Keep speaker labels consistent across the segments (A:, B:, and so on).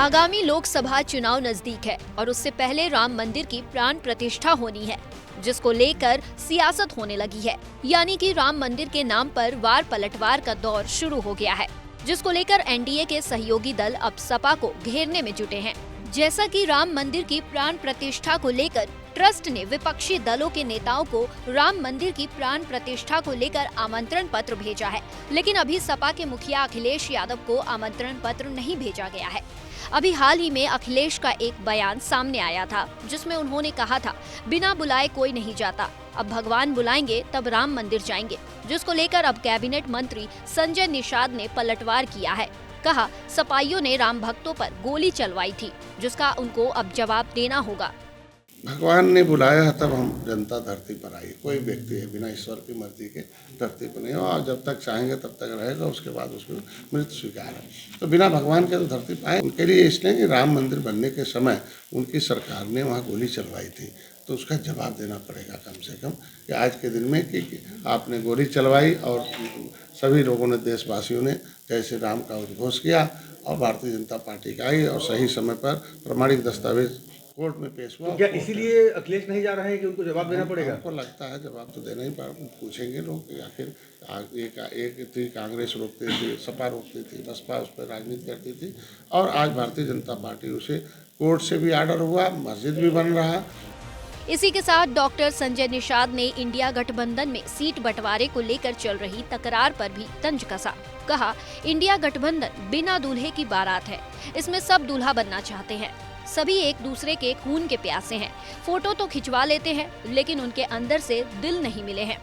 A: आगामी लोकसभा चुनाव नजदीक है और उससे पहले राम मंदिर की प्राण प्रतिष्ठा होनी है, जिसको लेकर सियासत होने लगी है। यानी कि राम मंदिर के नाम पर वार पलटवार का दौर शुरू हो गया है, जिसको लेकर एनडीए के सहयोगी दल अब सपा को घेरने में जुटे हैं। जैसा कि राम मंदिर की प्राण प्रतिष्ठा को लेकर ट्रस्ट ने विपक्षी दलों के नेताओं को राम मंदिर की प्राण प्रतिष्ठा को लेकर आमंत्रण पत्र भेजा है, लेकिन अभी सपा के मुखिया अखिलेश यादव को आमंत्रण पत्र नहीं भेजा गया है। अभी हाल ही में अखिलेश का एक बयान सामने आया था, जिसमें उन्होंने कहा था, बिना बुलाए कोई नहीं जाता, अब भगवान बुलाएंगे तब राम मंदिर जाएंगे, जिसको लेकर अब कैबिनेट मंत्री संजय निषाद ने पलटवार किया है। कहा, सपाइयों ने राम भक्तों पर गोली चलवाई थी, जिसका उनको अब जवाब देना होगा।
B: भगवान ने बुलाया है तब हम जनता धरती पर आई। कोई व्यक्ति है बिना ईश्वर की मर्जी के धरती पर नहीं हो, और जब तक चाहेंगे तब तक रहेगा, उसके बाद उसको मृत्यु स्वीकार है। तो बिना भगवान के तो धरती पर आए। उनके लिए इसलिए कि राम मंदिर बनने के समय उनकी सरकार ने वहाँ गोली चलवाई थी, तो उसका जवाब देना पड़ेगा कम से कम कि आज के दिन में कि आपने गोली चलवाई और सभी लोगों ने, देशवासियों ने जय श्री राम का उद्घोष किया और भारतीय जनता पार्टी का आई और सही समय पर प्रमाणिक दस्तावेज कोर्ट में पेश हुआ।
C: तो क्या इसीलिए अखिलेश नहीं जा रहे हैं कि उनको जवाब देना पड़ेगा?
B: हमको लगता है जवाब तो देना ही पड़ेगा। पूछेंगे लोग कि आखिर एक थी कांग्रेस रोकती थी, सपा रोकती थी, बसपा उस पर राजनीति करती थी, और आज भारतीय जनता पार्टी उसे कोर्ट से भी ऑर्डर हुआ, मस्जिद भी बन रहा।
A: इसी के साथ डॉक्टर संजय निषाद ने इंडिया गठबंधन में सीट बंटवारे को लेकर चल रही तकरार पर भी तंज कसा। कहा, इंडिया गठबंधन बिना दूल्हे की बारात है, इसमें सब दूल्हा बनना चाहते हैं, सभी एक दूसरे के खून के प्यासे हैं, फोटो तो खिंचवा लेते हैं, लेकिन उनके अंदर से दिल नहीं मिले हैं।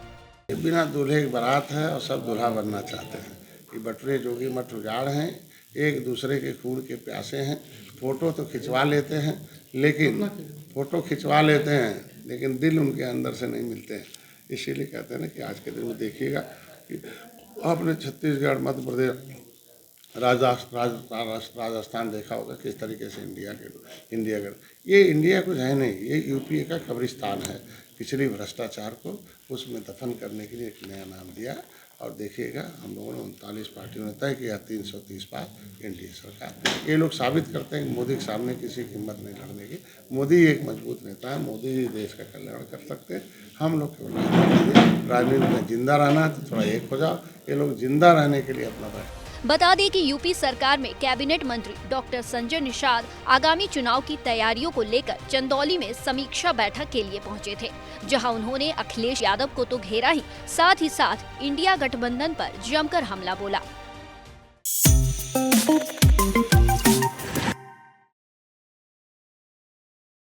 B: बिना दूल्हे की बारात है और सब दूल्हा बनना चाहते हैं। ये बटुरे जोगी मठ उजाड़ हैं, एक दूसरे के खून के प्यासे हैं, फोटो तो खिंचवा लेते हैं, लेकिन दिल उनके अंदर से नहीं मिलते हैं। इसीलिए कहते हैं ना कि आज के दिन में देखिएगा कि आपने छत्तीसगढ़, मध्य प्रदेश, राजस्थान देखा होगा किस तरीके से इंडिया ये इंडिया कुछ है नहीं, ये यूपीए का कब्रिस्तान है। पिछली भ्रष्टाचार को उसमें दफन करने के लिए एक नया नाम दिया, और देखिएगा हम लोगों ने 39 पार्टियों ने तय किया 330 पार एनडीए सरकार। ये लोग साबित करते हैं कि मोदी के सामने किसी की हिम्मत नहीं लड़ने की। मोदी एक मजबूत नेता है, मोदी ही देश का कल्याण कर सकते हैं। हम लोग राजनीति में जिंदा रहना है तो थोड़ा एक हो जाओ। ये लोग जिंदा रहने के लिए अपना
A: बता दें कि यूपी सरकार में कैबिनेट मंत्री डॉक्टर संजय निषाद आगामी चुनाव की तैयारियों को लेकर चंदौली में समीक्षा बैठक के लिए पहुंचे थे, जहां उन्होंने अखिलेश यादव को तो घेरा ही साथ इंडिया गठबंधन पर जमकर हमला बोला।